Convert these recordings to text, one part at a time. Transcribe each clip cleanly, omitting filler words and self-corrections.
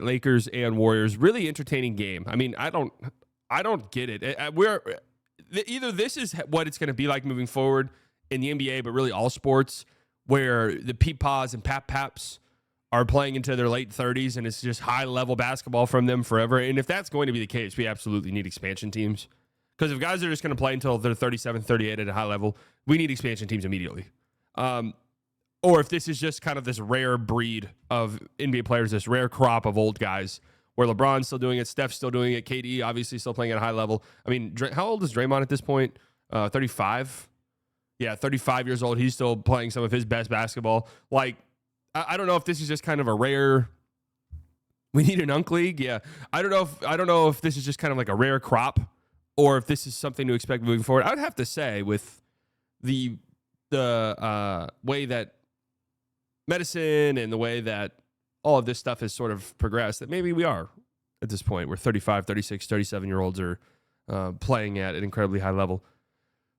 Lakers and Warriors, really entertaining game. I mean, I don't get it. Either this is what it's going to be like moving forward in the NBA, but really all sports, where the Peepaws and Paps are playing into their late 30s, and it's just high-level basketball from them forever. And if that's going to be the case, we absolutely need expansion teams. Because if guys are just going to play until they're 37, 38 at a high level, we need expansion teams immediately. Or if this is just kind of this rare breed of NBA players, this rare crop of old guys, where LeBron's still doing it, Steph's still doing it, KD obviously still playing at a high level. I mean, how old is Draymond at this point? 35? Yeah, 35 years old. He's still playing some of his best basketball. Like, I don't know if this is just kind of a rare. We need an Unk League. Yeah, I don't know if this is just kind of like a rare crop, or if this is something to expect moving forward. I would have to say, with the way that medicine and the way that all of this stuff has sort of progressed, that maybe we are at this point where 35, 36, 37-year-olds are playing at an incredibly high level.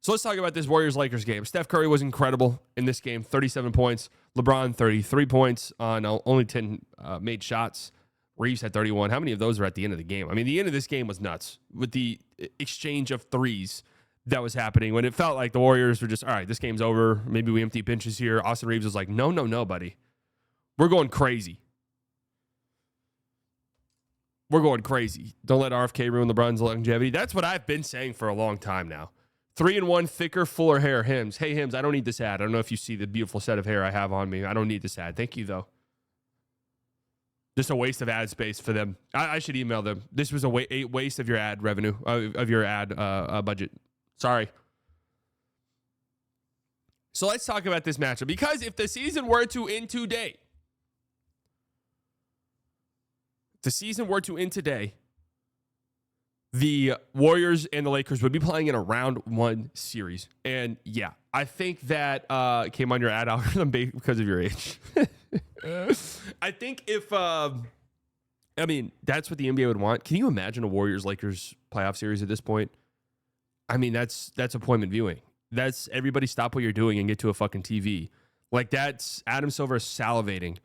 So let's talk about this Warriors-Lakers game. Steph Curry was incredible in this game, 37 points. LeBron, 33 points on only 10 made shots. Reeves had 31. How many of those were at the end of the game? I mean, the end of this game was nuts with the exchange of threes that was happening when it felt like the Warriors were just, all right, this game's over. Maybe we empty benches here. Austin Reeves was like, no, buddy. We're going crazy. We're going crazy. Don't let RFK ruin LeBron's longevity. That's what I've been saying for a long time now. 3-in-1 thicker, fuller hair Hims. Hey, Hims, I don't need this ad. I don't know if you see the beautiful set of hair I have on me. I don't need this ad. Thank you, though. Just a waste of ad space for them. I should email them. This was a waste of your ad revenue, of your ad budget. Sorry. So let's talk about this matchup. Because if the season were to end today, the Warriors and the Lakers would be playing in a round one series. And yeah, I think that came on your ad algorithm because of your age. I think that's what the NBA would want. Can you imagine a Warriors-Lakers playoff series at this point? I mean, that's appointment viewing. That's everybody stop what you're doing and get to a fucking TV. Like, that's Adam Silver salivating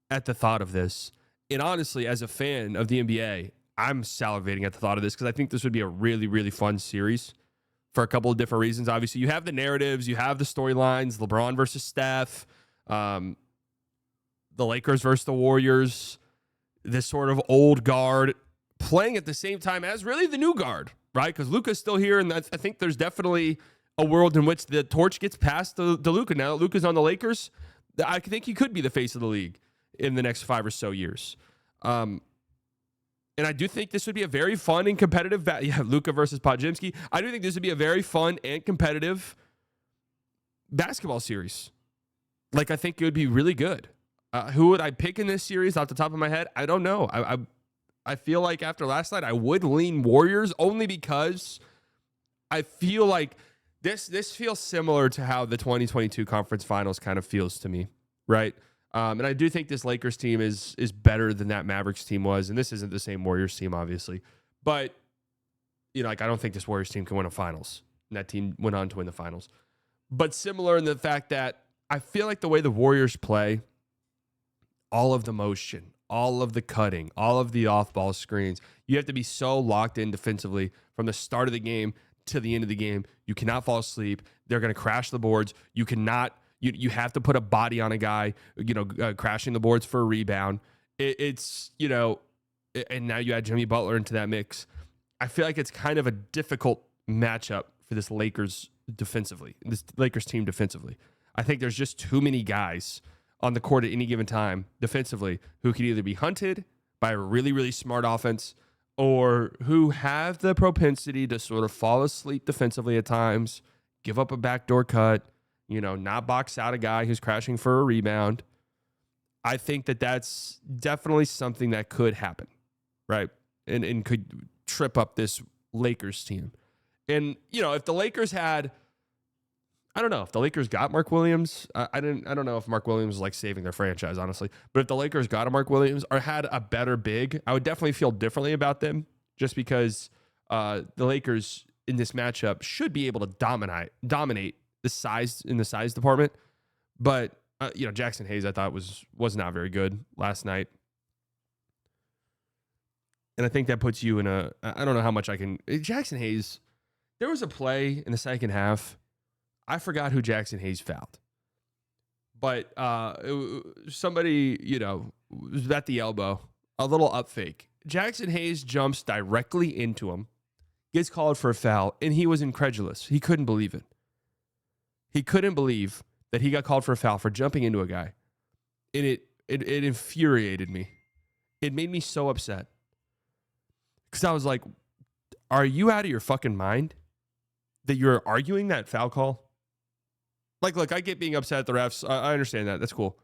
at the thought of this. And honestly, as a fan of the NBA, I'm salivating at the thought of this because I think this would be a really, really fun series for a couple of different reasons. Obviously, you have the narratives, you have the storylines, LeBron versus Steph, the Lakers versus the Warriors, this sort of old guard playing at the same time as really the new guard, right? Because Luka's still here, and I think there's definitely a world in which the torch gets passed to Luka. Now that Luka's on the Lakers, I think he could be the face of the league in the next 5 or so years. And I do think this would be a very fun and competitive Luka versus Podziemski. I do think this would be a very fun and competitive basketball series. Like, I think it would be really good. Who would I pick in this series off the top of my head? I don't know. I feel like after last night, I would lean Warriors only because I feel like this feels similar to how the 2022 conference finals kind of feels to me, right? And I do think this Lakers team is better than that Mavericks team was. And this isn't the same Warriors team, obviously. But, I don't think this Warriors team can win a finals. And that team went on to win the finals. But similar in the fact that I feel like the way the Warriors play, all of the motion, all of the cutting, all of the off-ball screens, you have to be so locked in defensively from the start of the game to the end of the game. You cannot fall asleep. They're going to crash the boards. You cannot... You have to put a body on a guy, crashing the boards for a rebound. And now you add Jimmy Butler into that mix. I feel like it's kind of a difficult matchup for this Lakers team defensively. I think there's just too many guys on the court at any given time defensively who could either be hunted by a really, really smart offense or who have the propensity to sort of fall asleep defensively at times, give up a backdoor cut, not box out a guy who's crashing for a rebound. I think that that's definitely something that could happen, right? And could trip up this Lakers team. And, if the Lakers had, I don't know, if the Lakers got Mark Williams, I don't know if Mark Williams is like saving their franchise, honestly. But if the Lakers got a Mark Williams or had a better big, I would definitely feel differently about them just because the Lakers in this matchup should be able to dominate the size department. But Jackson Hayes, I thought was not very good last night. And I think that puts you in I don't know how much I can. Jackson Hayes, there was a play in the second half. I forgot who Jackson Hayes fouled. But somebody, was at the elbow, a little up fake. Jackson Hayes jumps directly into him, gets called for a foul, and he was incredulous. He couldn't believe it. He couldn't believe that he got called for a foul for jumping into a guy. And it infuriated me. It made me so upset. Because I was like, are you out of your fucking mind that you're arguing that foul call? Like, look, I get being upset at the refs. I understand that. That's cool.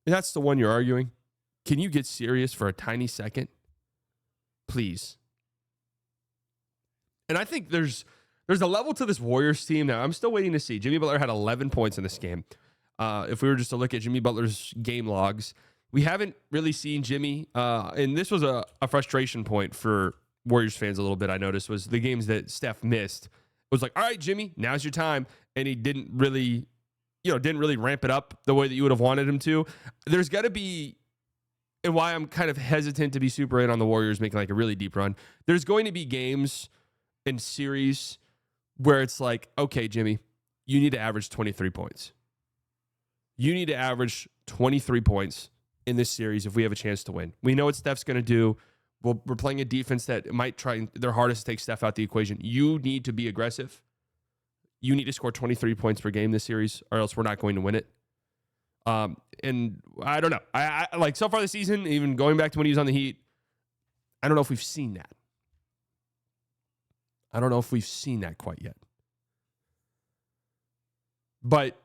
And that's the one you're arguing. Can you get serious for a tiny second? Please. And I think there's a level to this Warriors team that I'm still waiting to see. Jimmy Butler had 11 points in this game. If we were just to look at Jimmy Butler's game logs, we haven't really seen Jimmy. And this was a frustration point for Warriors fans a little bit, I noticed, was the games that Steph missed. It was like, all right, Jimmy, now's your time. And he didn't really ramp it up the way that you would have wanted him to. There's got to be, and why I'm kind of hesitant to be super in on the Warriors making like a really deep run. There's going to be games and series where it's like, okay, Jimmy, you need to average 23 points. You need to average 23 points in this series if we have a chance to win. We know what Steph's going to do. We're playing a defense that might try their hardest to take Steph out the equation. You need to be aggressive. You need to score 23 points per game this series, or else we're not going to win it. And I don't know. I like so far this season, even going back to when he was on the Heat, I don't know if we've seen that. I don't know if we've seen that quite yet. But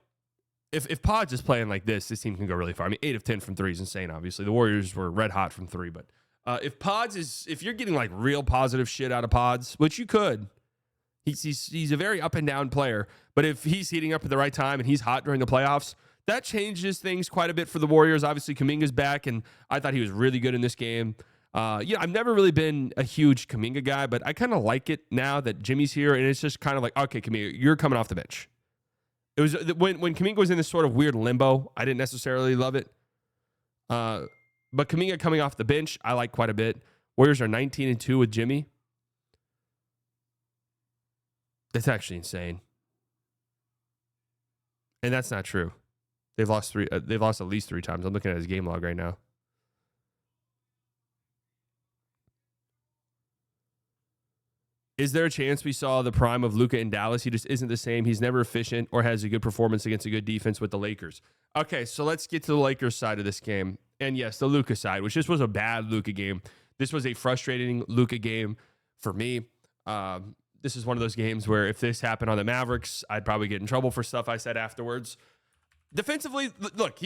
if Pods is playing like this team can go really far. I mean, 8 of 10 from three is insane, obviously. The Warriors were red hot from three. But if you're getting like real positive shit out of Pods, which you could, he's a very up and down player. But if he's heating up at the right time and he's hot during the playoffs, that changes things quite a bit for the Warriors. Obviously, Kuminga's back, and I thought he was really good in this game. I've never really been a huge Kuminga guy, but I kind of like it now that Jimmy's here, and it's just kind of like, okay, Kuminga, you're coming off the bench. It was when Kuminga was in this sort of weird limbo, I didn't necessarily love it. But Kuminga coming off the bench, I like quite a bit. Warriors are 19-2 with Jimmy. That's actually insane. And that's not true. They've lost at least 3 times. I'm looking at his game log right now. Is there a chance we saw the prime of Luka in Dallas? He just isn't the same. He's never efficient or has a good performance against a good defense with the Lakers. Okay, so let's get to the Lakers side of this game. And yes, the Luka side, which this was a bad Luka game. This was a frustrating Luka game for me. This is one of those games where if this happened on the Mavericks, I'd probably get in trouble for stuff I said afterwards. Defensively, look,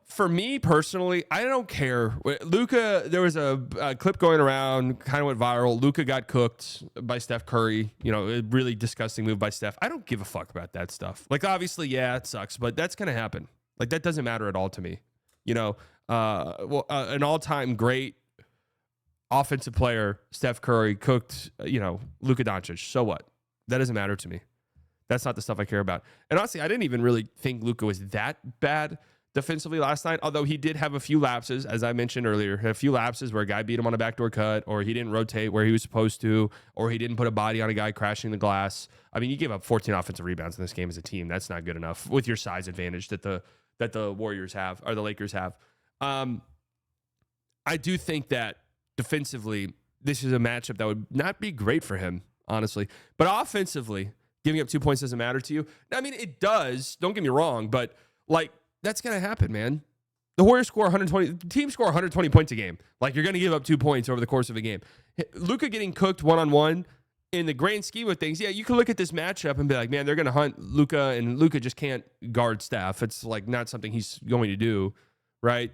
for me personally, I don't care. Luka, there was a clip going around, kind of went viral. Luka got cooked by Steph Curry. A really disgusting move by Steph. I don't give a fuck about that stuff. Like, obviously, yeah, it sucks, but that's going to happen. Like, that doesn't matter at all to me. An all-time great offensive player, Steph Curry, cooked, Luka Doncic. So what? That doesn't matter to me. That's not the stuff I care about. And honestly, I didn't even really think Luka was that bad defensively last night, although he did have a few lapses, as I mentioned earlier, a few lapses where a guy beat him on a backdoor cut, or he didn't rotate where he was supposed to, or he didn't put a body on a guy crashing the glass. I mean, you gave up 14 offensive rebounds in this game as a team. That's not good enough with your size advantage that the Warriors have, or the Lakers have. I do think that defensively, this is a matchup that would not be great for him, honestly. But offensively, giving up 2 points doesn't matter to you. I mean, it does. Don't get me wrong, but like, that's going to happen, man. The Warriors score 120. Teams score 120 points a game. Like, you're going to give up 2 points over the course of a game. Luka getting cooked one-on-one, in the grand scheme of things, yeah, you can look at this matchup and be like, man, they're going to hunt Luka, and Luka just can't guard Steph. It's like not something he's going to do, right?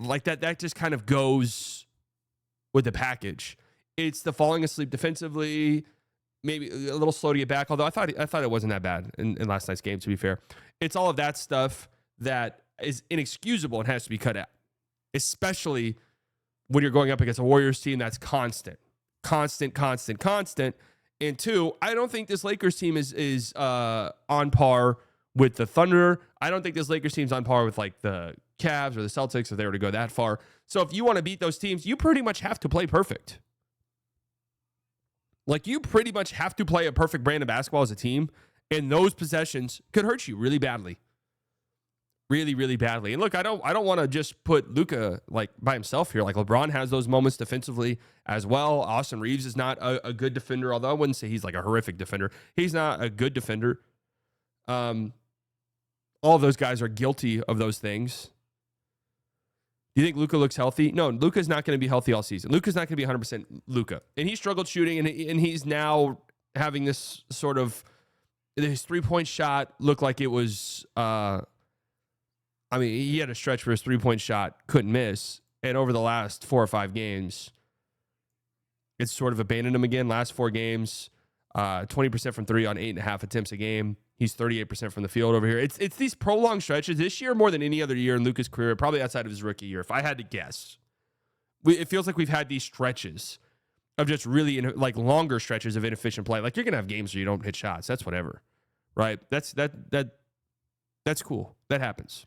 Like that just kind of goes with the package. It's the falling asleep defensively, maybe a little slow to get back, although I thought it wasn't that bad in last night's game, to be fair. It's all of that stuff that is inexcusable and has to be cut out, especially when you're going up against a Warriors team that's constant. And two, I don't think this Lakers team is on par with the Thunder. I don't think this Lakers team's on par with like the Cavs or the Celtics if they were to go that far. So if you want to beat those teams, you pretty much have to play perfect. Like, you pretty much have to play a perfect brand of basketball as a team, and those possessions could hurt you really badly. Really, really badly. And look, I don't want to just put Luka like by himself here. Like, LeBron has those moments defensively as well. Austin Reeves is not a good defender, although I wouldn't say he's like a horrific defender. He's not a good defender. All of those guys are guilty of those things. Do you think Luka looks healthy? No, Luka's not going to be healthy all season. Luka's not going to be 100% Luka. And he struggled shooting, and he's now having this sort of, his three-point shot looked like it was, he had a stretch where his three-point shot couldn't miss. And over the last 4 or 5 games, it's sort of abandoned him again. Last 4 games, 20% from 3 on 8.5 attempts a game. He's 38% from the field over here. It's these prolonged stretches this year more than any other year in Luka's career, probably outside of his rookie year. If I had to guess, it feels like we've had these stretches of just really like longer stretches of inefficient play. Like, you're gonna have games where you don't hit shots. That's whatever, right? That's cool. That happens.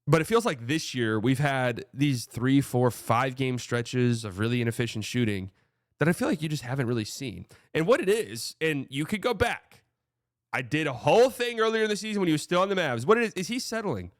But it feels like this year we've had these 3, 4, 5 game stretches of really inefficient shooting that I feel like you just haven't really seen. And what it is, and you could go back. I did a whole thing earlier in the season when he was still on the Mavs. What it is he settling?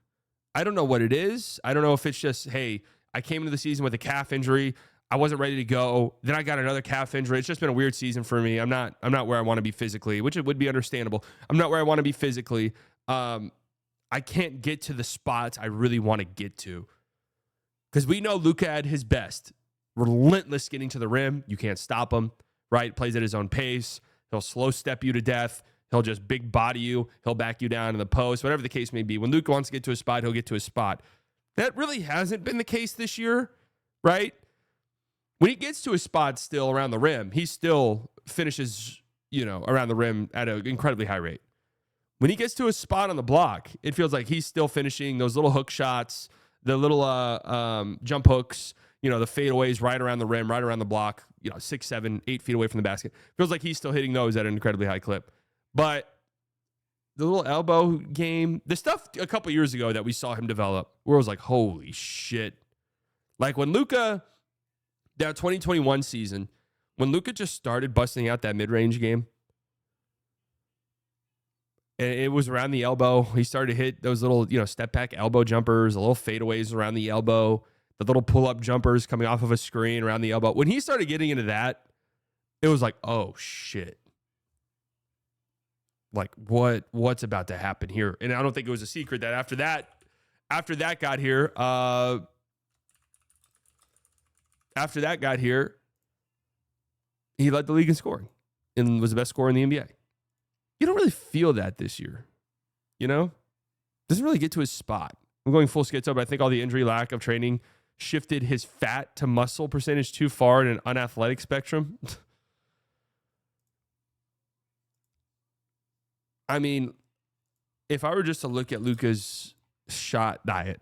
I don't know what it is. I don't know if it's just, hey, I came into the season with a calf injury. I wasn't ready to go. Then I got another calf injury. It's just been a weird season for me. I'm not where I want to be physically, which it would be understandable. I'm not where I want to be physically. I can't get to the spots I really want to get to. Because we know Luka at his best. Relentless getting to the rim. You can't stop him, right? Plays at his own pace. He'll slow step you to death. He'll just big body you. He'll back you down in the post, whatever the case may be. When Luka wants to get to a spot, he'll get to a spot. That really hasn't been the case this year, right? When he gets to a spot still around the rim, he still finishes, around the rim at an incredibly high rate. When he gets to a spot on the block, it feels like he's still finishing those little hook shots, the little jump hooks, the fadeaways right around the rim, right around the block, 6, 7, 8 feet away from the basket. Feels like he's still hitting those at an incredibly high clip. But the little elbow game, the stuff a couple years ago that we saw him develop, where it was like, holy shit. Like when Luka, that 2021 season, when Luka just started busting out that mid-range game, and it was around the elbow. He started to hit those little, step back elbow jumpers, the little fadeaways around the elbow, the little pull-up jumpers coming off of a screen around the elbow. When he started getting into that, it was like, oh, shit. Like, what's about to happen here? And I don't think it was a secret that after that got here, he led the league in scoring and was the best scorer in the NBA. You don't really feel that this year, Doesn't really get to his spot. I'm going full schizo, but I think all the injury, lack of training shifted his fat to muscle percentage too far in an unathletic spectrum. I mean, if I were just to look at Luka's shot diet,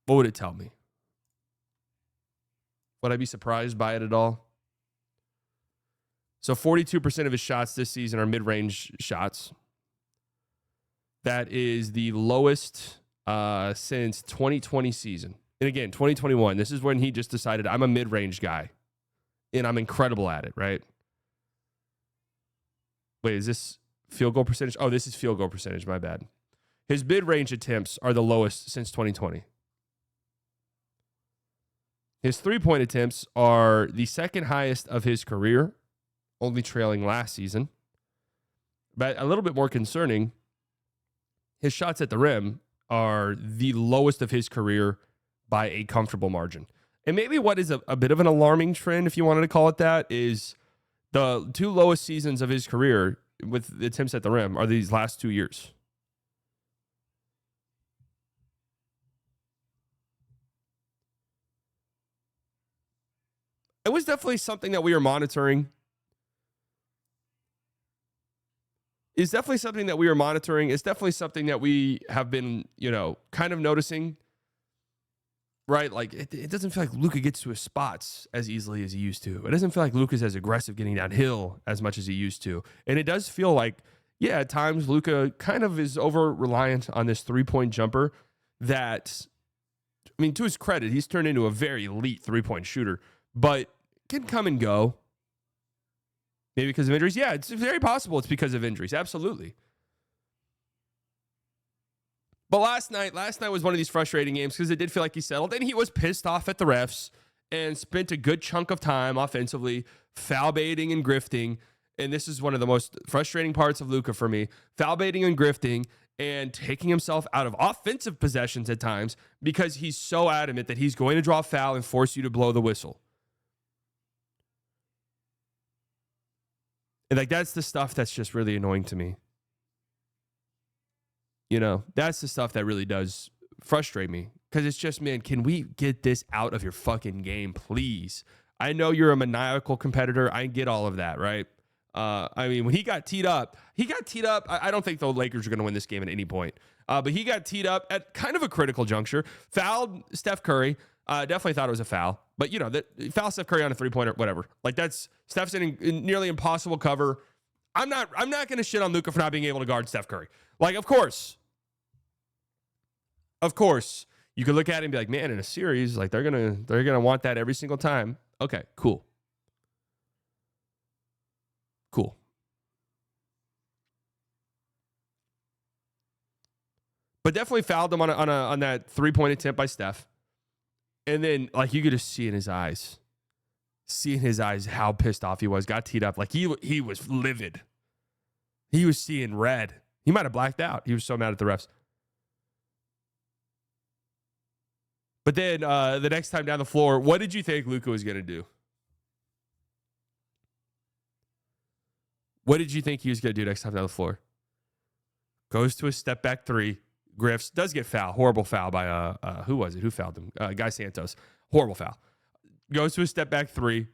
what would it tell me? Would I be surprised by it at all? So 42% of his shots this season are mid-range shots. That is the lowest since 2020 season. And again, 2021, this is when he just decided, I'm a mid-range guy. And I'm incredible at it, right? Wait, is this field goal percentage? Oh, this is field goal percentage, my bad. His mid-range attempts are the lowest since 2020. His three-point attempts are the second highest of his career, only trailing last season. But a little bit more concerning, his shots at the rim are the lowest of his career by a comfortable margin. And maybe what is a bit of an alarming trend, if you wanted to call it that, is the 2 lowest seasons of his career with attempts at the rim are these last 2 years. It was definitely something that we were monitoring. It's definitely something that we are monitoring. It's definitely something that we have been, kind of noticing, right? Like, it doesn't feel like Luka gets to his spots as easily as he used to. It doesn't feel like Luka's as aggressive getting downhill as much as he used to. And it does feel like, yeah, at times Luka kind of is over reliant on this 3-point jumper that, I mean, to his credit, he's turned into a very elite 3-point shooter, but can come and go. Maybe because of injuries. Yeah, it's very possible it's because of injuries. Absolutely. But last night was one of these frustrating games because it did feel like he settled, and he was pissed off at the refs and spent a good chunk of time offensively foul baiting and grifting. And this is one of the most frustrating parts of Luka for me. Foul baiting and grifting and taking himself out of offensive possessions at times because he's so adamant that he's going to draw a foul and force you to blow the whistle. And like, that's the stuff that's just really annoying to me. You know, that's the stuff that really does frustrate me. Because it's just, man, can we get this out of your fucking game, please? I know you're a maniacal competitor. I get all of that, right? I mean, when he got teed up. I don't think the Lakers are going to win this game at any point. But he got teed up at kind of a critical juncture. Fouled Steph Curry. Definitely thought it was a foul. But, you know, foul Steph Curry on a three-pointer, whatever. Like, that's Steph's in nearly impossible cover. I'm not going to shit on Luka for not being able to guard Steph Curry. Like, of course, you could look at it and be like, man, in a series, like they're gonna want that every single time. Okay, cool. But definitely fouled him on that 3-point attempt by Steph. And then, like, you could just see in his eyes how pissed off he was. Got teed up. Like, he was livid. He was seeing red. He might have blacked out. He was so mad at the refs. But then the next time down the floor, what did you think Luka was going to do? What did you think he was going to do next time down the floor? Goes to a step back three. Griffs does get foul. Horrible foul by, who was it? Who fouled him? Guy Santos. Horrible foul. Goes to a step back three.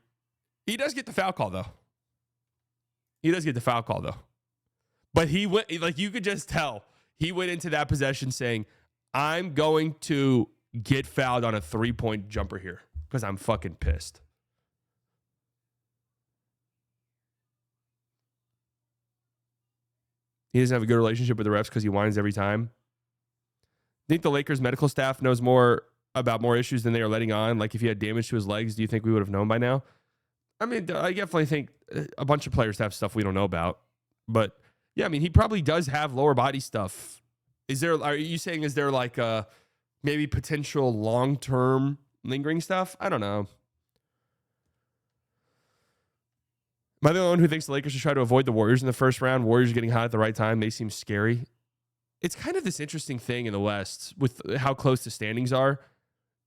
He does get the foul call, though. But he went, like, you could just tell. He went into that possession saying, I'm going to get fouled on a 3-point jumper here because I'm fucking pissed. He doesn't have a good relationship with the refs because he whines every time. I think the Lakers medical staff knows more about more issues than they are letting on. Like, if he had damage to his legs, do you think we would have known by now? I mean, I definitely think a bunch of players have stuff we don't know about. But, yeah, I mean, he probably does have lower body stuff. Are you saying, is there like maybe potential long-term lingering stuff? I don't know. Am I the only one who thinks the Lakers should try to avoid the Warriors in the first round? Warriors getting hot at the right time may seem scary. It's kind of this interesting thing in the West with how close the standings are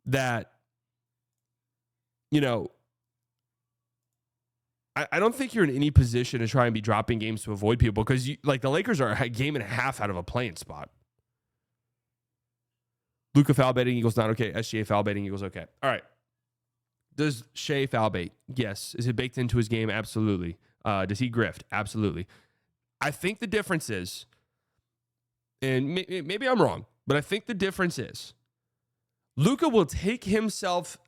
that, you know, I don't think you're in any position to try and be dropping games to avoid people because, like, the Lakers are a game and a half out of a playing spot. Luka foul baiting equals not okay. SGA foul baiting equals okay. All right. Does Shea foul bait? Yes. Is it baked into his game? Absolutely. Does he grift? Absolutely. I think the difference is, and maybe I'm wrong, but I think the difference is Luka will take himself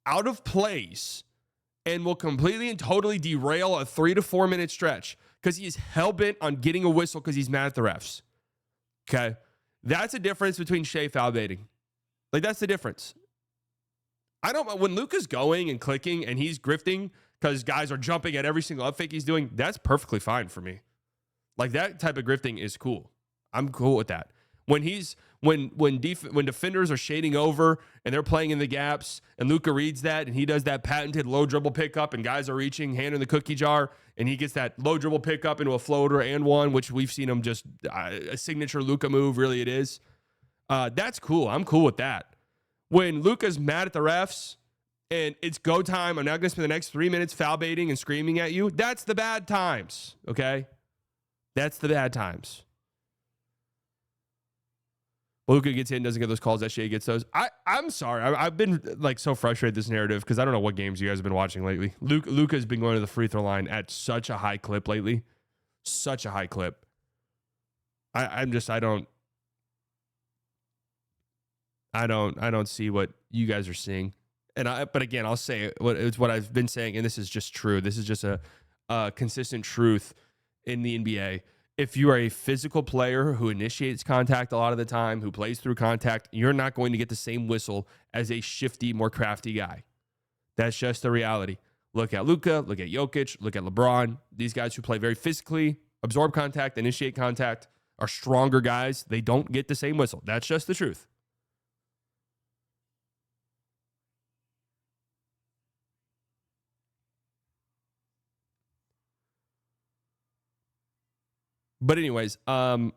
out of plays and will completely and totally derail a 3 to 4 minute stretch because he is hell-bent on getting a whistle because he's mad at the refs. Okay? That's a difference between Shea foul baiting. Like, that's the difference. When Luka's going and clicking and he's grifting because guys are jumping at every single up fake he's doing, that's perfectly fine for me. Like, that type of grifting is cool. I'm cool with that. When defenders are shading over and they're playing in the gaps and Luka reads that and he does that patented low dribble pickup and guys are reaching, hand in the cookie jar, and he gets that low dribble pickup into a floater and one, which we've seen him just a signature Luka move, really it is. That's cool. I'm cool with that. When Luka's mad at the refs and it's go time, I'm now going to spend the next 3 minutes foul baiting and screaming at you, that's the bad times, okay? That's the bad times. Luka gets in, doesn't get those calls. SGA gets those. I'm sorry. I've been like so frustrated with this narrative because I don't know what games you guys have been watching lately. Luka's been going to the free throw line at such a high clip lately. Such a high clip. I don't see what you guys are seeing. But again, I'll say it's what I've been saying, and this is just true. This is just a consistent truth in the NBA. if you are a physical player who initiates contact a lot of the time, who plays through contact, you're not going to get the same whistle as a shifty, more crafty guy. That's just the reality. Look at Luka, look at Jokic, look at LeBron. These guys who play very physically, absorb contact, initiate contact, are stronger guys. They don't get the same whistle. That's just the truth. But anyways, I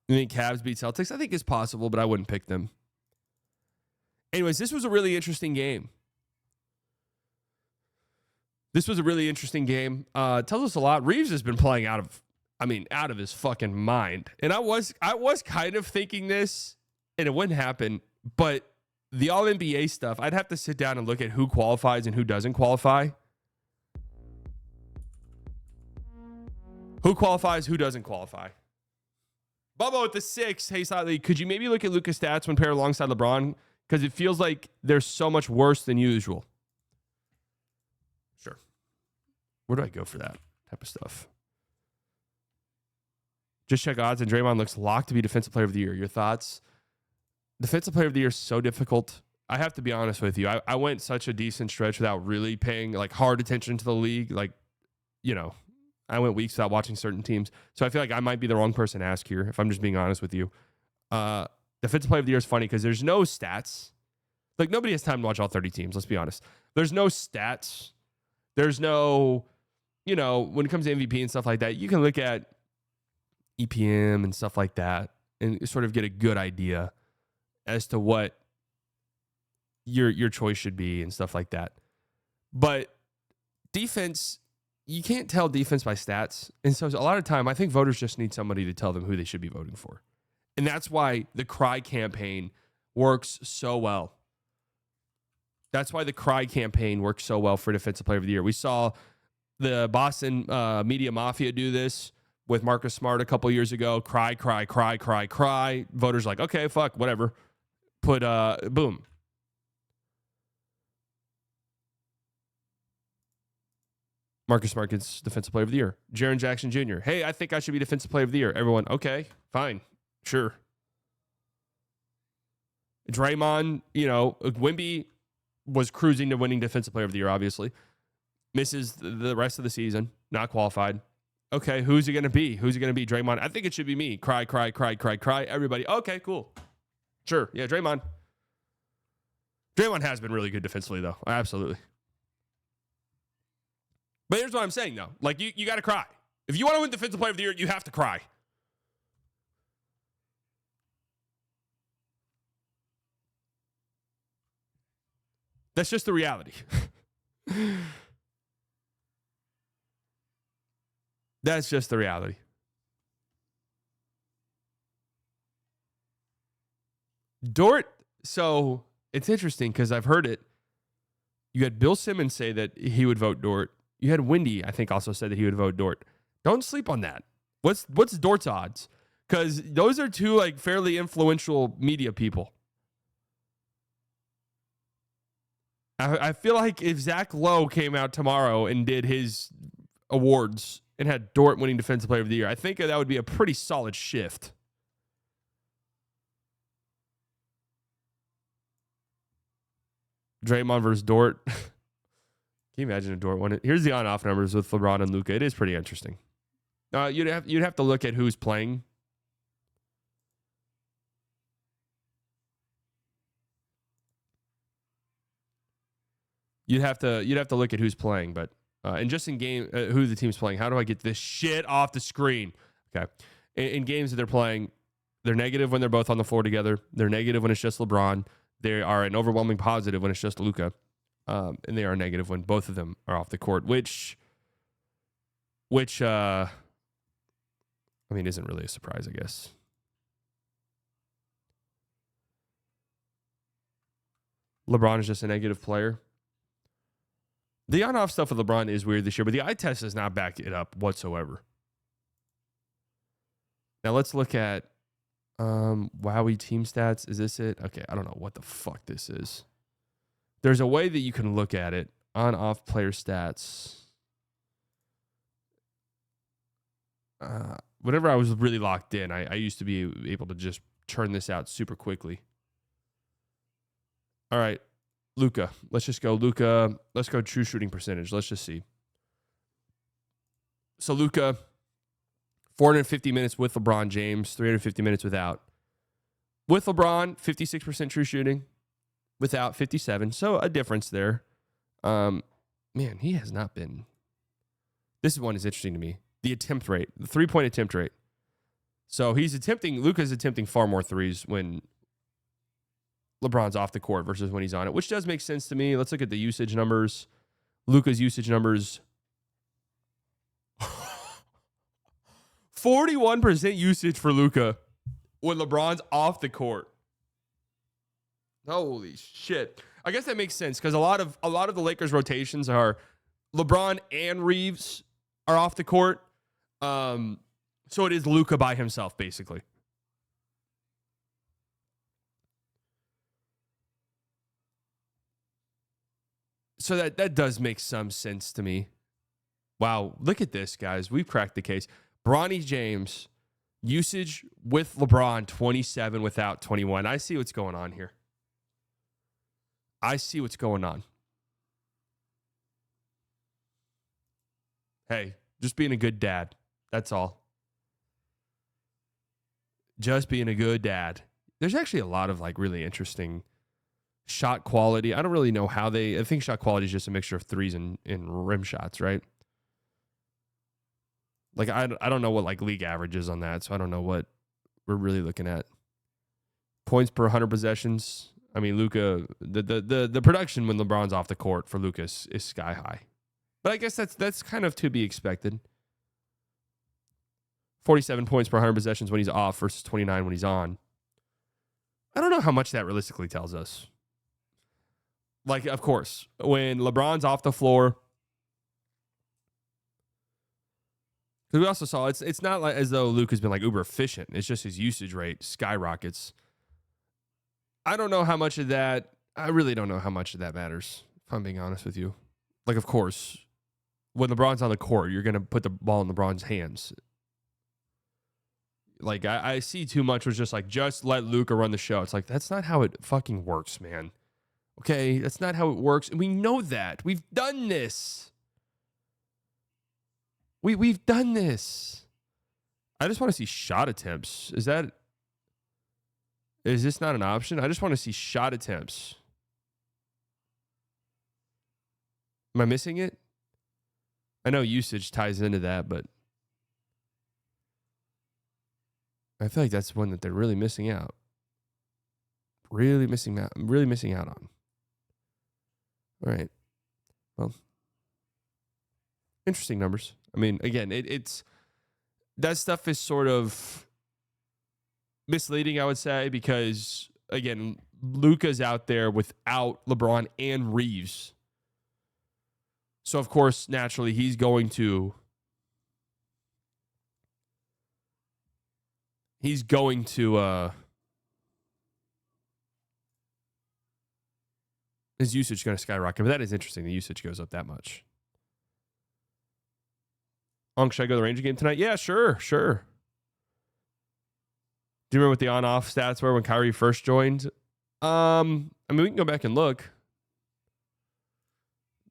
think Cavs beat Celtics. I think it's possible, but I wouldn't pick them. Anyways, this was a really interesting game. Tells us a lot. Reeves has been playing out of his fucking mind. And I was kind of thinking this, and it wouldn't happen, but the All-NBA stuff, I'd have to sit down and look at who qualifies and who doesn't qualify. Who qualifies, who doesn't qualify. Bubba with the 6. Hey, slightly, could you maybe look at Luka's stats when paired alongside LeBron? Because it feels like they're so much worse than usual. Sure. Where do I go for that type of stuff? Just check odds, and Draymond looks locked to be Defensive Player of the Year. Your thoughts? Defensive Player of the Year is so difficult. I have to be honest with you. I went such a decent stretch without really paying like hard attention to the league. Like, you know, I went weeks without watching certain teams. So I feel like I might be the wrong person to ask here, if I'm just being honest with you. Defensive Player of the Year is funny because there's no stats. Like, nobody has time to watch all 30 teams, let's be honest. There's no stats. There's no, you know, when it comes to MVP and stuff like that, you can look at EPM and stuff like that and sort of get a good idea as to what your choice should be and stuff like that. But defense, you can't tell defense by stats. And so a lot of time, I think voters just need somebody to tell them who they should be voting for. And that's why the Cry campaign works so well. That's why the Cry campaign works so well for Defensive Player of the Year. We saw the Boston Media Mafia do this with Marcus Smart a couple years ago. Cry, cry, cry, cry, cry. Voters like, okay, fuck, whatever. Put, boom. Marcus Smart gets Defensive Player of the Year. Jaren Jackson Jr. Hey, I think I should be Defensive Player of the Year. Everyone, okay, fine, sure. Draymond, you know, Wemby was cruising to winning Defensive Player of the Year, obviously. Misses the rest of the season, not qualified. Okay, who's it going to be? Who's it going to be? Draymond. I think it should be me. Cry, cry, cry, cry, cry. Everybody, okay, cool. Sure, yeah, Draymond. Draymond has been really good defensively, though. Absolutely. But here's what I'm saying, though. Like, you got to cry. If you want to win Defensive Player of the Year, you have to cry. That's just the reality. That's just the reality. Dort, so it's interesting because I've heard it. You had Bill Simmons say that he would vote Dort. You had Wendy, I think, also said that he would vote Dort. Don't sleep on that. What's Dort's odds? Because those are two like fairly influential media people. I feel like if Zach Lowe came out tomorrow and did his awards and had Dort winning Defensive Player of the Year, I think that would be a pretty solid shift. Draymond versus Dort. Can you imagine if Dort won it? Here's the on-off numbers with LeBron and Luka. It is pretty interesting. You'd have to look at who's playing. You'd have to look at who's playing, but and just in game, who the team's playing. How do I get this shit off the screen? Okay, in games that they're playing, they're negative when they're both on the floor together. They're negative when it's just LeBron. They are an overwhelming positive when it's just Luka, and they are negative when both of them are off the court. Which I mean, isn't really a surprise, I guess. LeBron is just a negative player. The on-off stuff with LeBron is weird this year, but the eye test does not back it up whatsoever. Now let's look at Wowie team stats. Is this it? Okay, I don't know what the fuck this is. There's a way that you can look at it. On-off player stats. whenever I was really locked in, I used to be able to just turn this out super quickly. All right, Luka. Let's just go Luka. Let's go true shooting percentage. Let's just see. So Luka, 450 minutes with LeBron James, 350 minutes without. With LeBron, 56% true shooting. Without, 57. So a difference there. Man, he has not been. This one is interesting to me. The attempt rate, the 3-point attempt rate. So Luka's attempting far more threes when LeBron's off the court versus when he's on it, which does make sense to me. Let's look at the usage numbers. Luka's usage numbers. 41% usage for Luka when LeBron's off the court. Holy shit. I guess that makes sense because a lot of the Lakers rotations are LeBron and Reeves are off the court. So it is Luka by himself, basically. So that does make some sense to me. Wow, look at this, guys. We've cracked the case. Bronny James, usage with LeBron, 27 without 21. I see what's going on here. I see what's going on. Hey, just being a good dad. That's all. Just being a good dad. There's actually a lot of like really interesting shot quality. I don't really know how I think shot quality is just a mixture of threes and rim shots, right? Like, I don't know what like league average is on that, so I don't know what we're really looking at. Points per 100 possessions. I mean, Luka, the production when LeBron's off the court for Lucas is sky high. But I guess that's kind of to be expected. 47 points per 100 possessions when he's off versus 29 when he's on. I don't know how much that realistically tells us. Like, of course, when LeBron's off the floor, because we also saw it's not like as though Luke has been like uber efficient. It's just his usage rate skyrockets. I don't know how much of that. I really don't know how much of that matters, if I'm being honest with you. Like, of course, when LeBron's on the court, you're going to put the ball in LeBron's hands. Like, I see too much was just like, just let Luka run the show. It's like, that's not how it fucking works, man. Okay? That's not how it works. And we know that. We've done this. We've done this. I just want to see shot attempts. Is this not an option? I just want to see shot attempts. Am I missing it? I know usage ties into that, but I feel like that's one that they're really missing out. Really missing out on. All right. Well, interesting numbers. I mean, again, it's that stuff is sort of misleading, I would say, because again, Luka's out there without LeBron and Reeves. So of course, naturally, he's going to his usage is going to skyrocket. But that is interesting. The usage goes up that much. Should I go to the Ranger game tonight? Yeah, sure. Do you remember what the on-off stats were when Kyrie first joined? I mean, we can go back and look.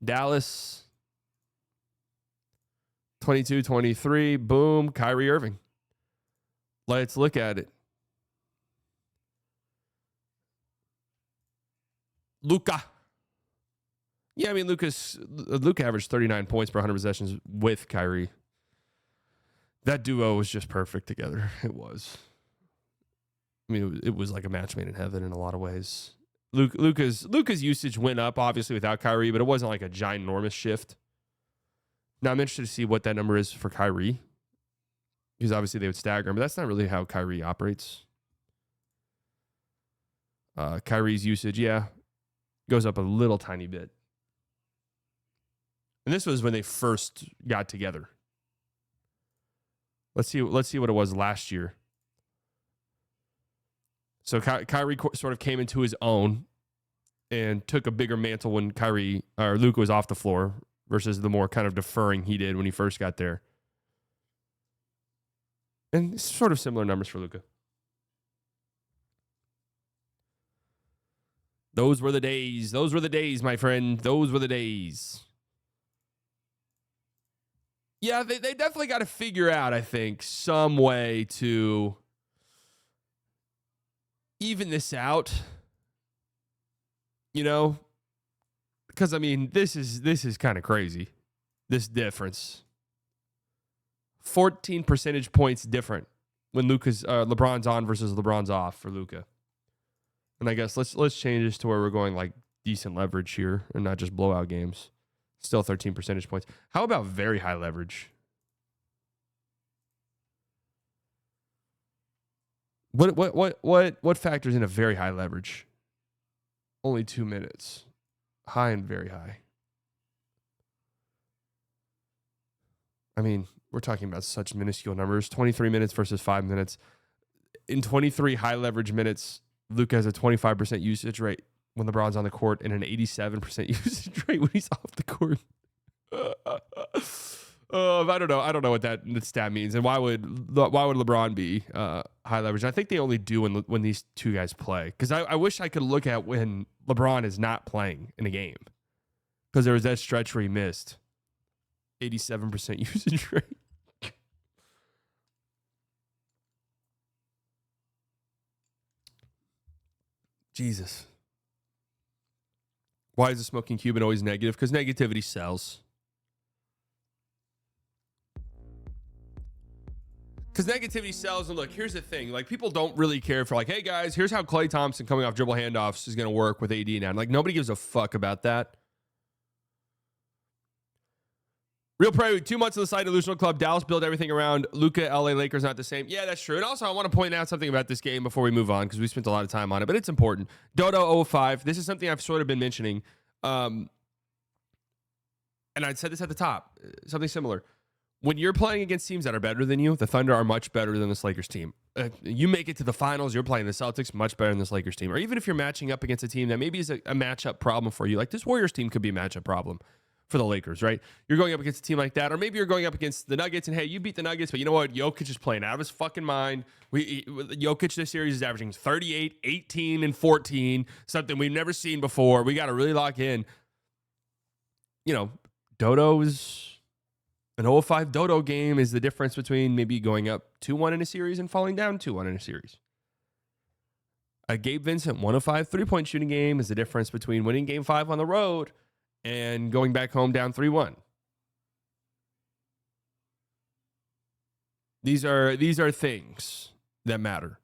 Dallas, 22-23, boom, Kyrie Irving. Let's look at it. Luka. Yeah, I mean, Luka averaged 39 points per 100 possessions with Kyrie. That duo was just perfect together. It was. I mean, it was like a match made in heaven in a lot of ways. Luka's usage went up, obviously, without Kyrie, but it wasn't like a ginormous shift. Now, I'm interested to see what that number is for Kyrie, because obviously they would stagger him, but that's not really how Kyrie operates. Kyrie's usage, yeah, goes up a little tiny bit. And this was when they first got together. Let's see what it was last year. So Kyrie sort of came into his own and took a bigger mantle when Luka was off the floor versus the more kind of deferring he did when he first got there. And sort of similar numbers for Luka. Those were the days. Those were the days, my friend. Those were the days. Yeah, they definitely got to figure out, I think, some way to even this out. You know? Because, I mean, this is kind of crazy. This difference. 14 percentage points different when LeBron's on versus LeBron's off for Luka. And I guess let's change this to where we're going like decent leverage here and not just blowout games. Still 13 percentage points. How about very high leverage? What factors in a very high leverage? Only 2 minutes. High and very high. I mean, we're talking about such minuscule numbers. 23 minutes versus 5 minutes. In 23 high leverage minutes, Luka has a 25% usage rate when LeBron's on the court and an 87% usage rate when he's off the court. I don't know what that stat means, and why would LeBron be high leverage? I think they only do when these two guys play, because I wish I could look at when LeBron is not playing in a game, because there was that stretch where he missed 87% usage rate. Jesus. Why is the smoking Cuban always negative? Because negativity sells. Because negativity sells. And look, here's the thing. Like, people don't really care for, like, hey, guys, here's how Klay Thompson coming off dribble handoffs is going to work with AD now. Like, nobody gives a fuck about that. Real Prairie, 2 months of the site, Illusional Club. Dallas built everything around Luka. LA Lakers not the same. Yeah, that's true. And also, I want to point out something about this game before we move on, because we spent a lot of time on it, but it's important. Dodo05. This is something I've sort of been mentioning. And I said this at the top. Something similar. When you're playing against teams that are better than you, the Thunder are much better than this Lakers team. You make it to the finals, you're playing the Celtics, much better than this Lakers team. Or even if you're matching up against a team that maybe is a matchup problem for you, like this Warriors team could be a matchup problem for the Lakers, right? You're going up against a team like that, or maybe you're going up against the Nuggets, and hey, you beat the Nuggets, but you know what? Jokic is playing out of his fucking mind. Jokic this series is averaging 38, 18, and 14, something we've never seen before. We got to really lock in. You know, Dodo is an 0-5 Dodo game is the difference between maybe going up 2-1 in a series and falling down 2-1 in a series. A Gabe Vincent 105 3-point shooting game is the difference between winning game 5 on the road and going back home down 3-1. These are things that matter.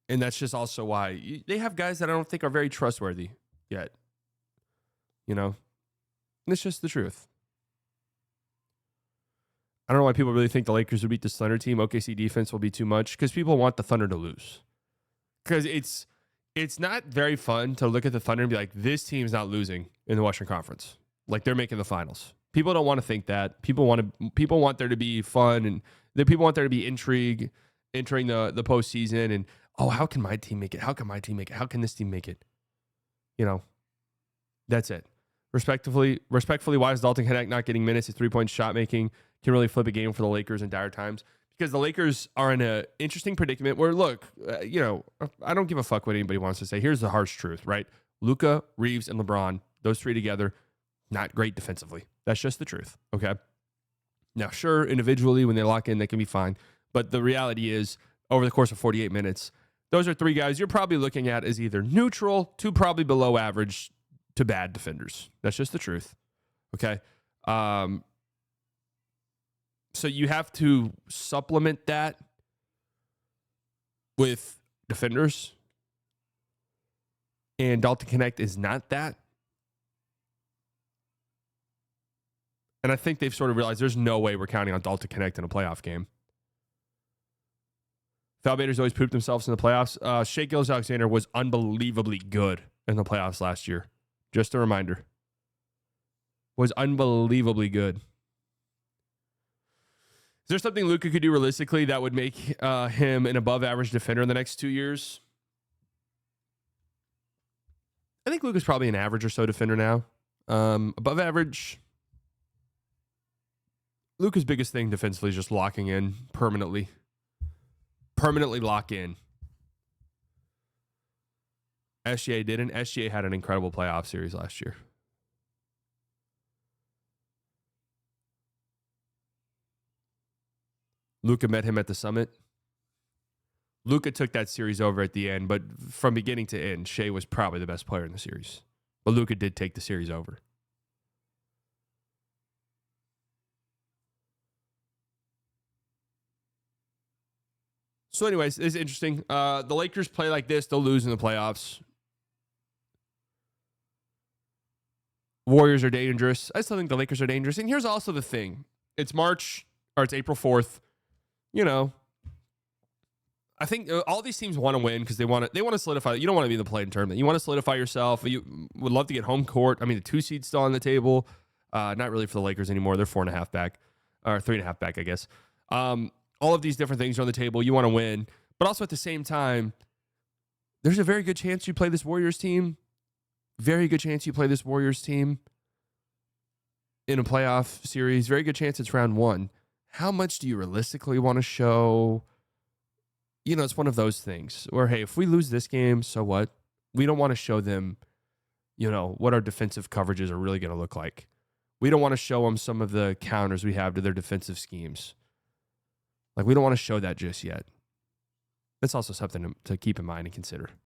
And that's just also why they have guys that I don't think are very trustworthy yet. You know? And it's just the truth. I don't know why people really think the Lakers would beat this Thunder team. OKC defense will be too much, because people want the Thunder to lose. Because it's not very fun to look at the Thunder and be like, this team's not losing in the Western Conference. Like, they're making the finals. People don't want to think that. People want there to be fun, and people want there to be intrigue entering the postseason. And, oh, how can my team make it? How can my team make it? How can this team make it? You know, that's it. Respectfully, why is Dalton Knecht not getting minutes? His 3-point shot making can really flip a game for the Lakers in dire times, because the Lakers are in an interesting predicament where, look, I don't give a fuck what anybody wants to say. Here's the harsh truth, right? Luka, Reeves, and LeBron, those three together, not great defensively. That's just the truth, okay? Now, sure, individually, when they lock in, they can be fine. But the reality is, over the course of 48 minutes, those are three guys you're probably looking at as either neutral to probably below average to bad defenders. That's just the truth, okay? So you have to supplement that with defenders. And Dalton Knecht is not that. And I think they've sort of realized there's no way we're counting on Dalton Knecht in a playoff game. Foul baiters always pooped themselves in the playoffs. Shai Gilgeous-Alexander was unbelievably good in the playoffs last year. Just a reminder. Was unbelievably good. Is there something Luka could do realistically that would make him an above-average defender in the next 2 years? I think Luka's probably an average or so defender now. Above average. Luka's biggest thing defensively is just locking in permanently. permanently lock in. SGA didn't. SGA had an incredible playoff series last year. Luka met him at the summit. Luka took that series over at the end, but from beginning to end, Shea was probably the best player in the series. But Luka did take the series over. So anyways, it's interesting. The Lakers play like this, they'll lose in the playoffs. Warriors are dangerous. I still think the Lakers are dangerous. And here's also the thing. It's March, or it's April 4th. You know, I think all these teams want to win because they want to solidify. You don't want to be in the play-in tournament. You want to solidify yourself. You would love to get home court. I mean, the 2 seed's still on the table. Not really for the Lakers anymore. They're 4.5 back, or 3.5 back, I guess. All of these different things are on the table. You want to win. But also at the same time, there's a very good chance you play this Warriors team. Very good chance you play this Warriors team in a playoff series. Very good chance it's round 1. How much do you realistically want to show? You know, it's one of those things where, hey, if we lose this game, so what? We don't want to show them, you know, what our defensive coverages are really going to look like. We don't want to show them some of the counters we have to their defensive schemes. Like, we don't want to show that just yet. That's also something to keep in mind and consider.